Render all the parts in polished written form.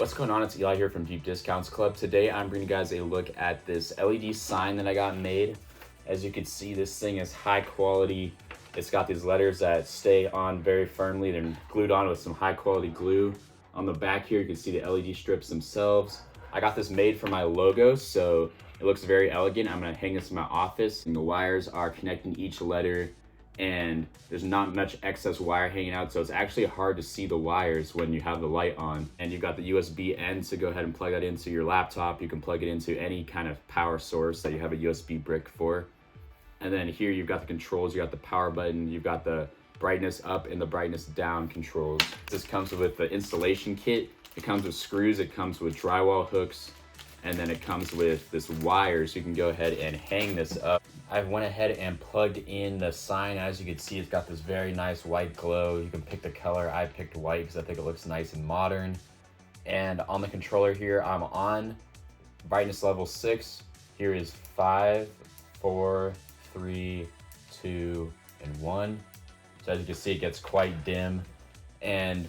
What's going on? It's Eli here from Deep Discounts Club. Today I'm bringing you guys a look at this LED sign that I got made. As you can see, this thing is high quality. It's got these letters that stay on very firmly. They're glued on with some high quality glue. On the back here, you can see the LED strips themselves. I got this made for my logo, so it looks very elegant. I'm gonna hang this in my office, and the wires are connecting each letter, and there's not much excess wire hanging out, so it's actually hard to see the wires when you have the light on. And you've got the USB end to go ahead and plug that into your laptop. You can plug it into any kind of power source that you have a USB brick for. And then here you've got the controls, you got the power button, you've got the brightness up and the brightness down controls. This comes with the installation kit. It comes with screws, it comes with drywall hooks, and then it comes with this wire so you can go ahead and hang this up. I went ahead and plugged in the sign. As you can see, it's got this very nice white glow. You can pick the color. I picked white because I think it looks nice and modern. And on the controller here, I'm on brightness level 6. Here is 5, 4, 3, 2, and 1. So as you can see, it gets quite dim. And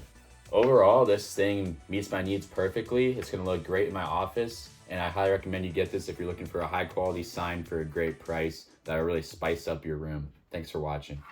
overall, this thing meets my needs perfectly. It's gonna look great in my office. And I highly recommend you get this if you're looking for a high quality sign for a great price that'll really spice up your room. Thanks for watching.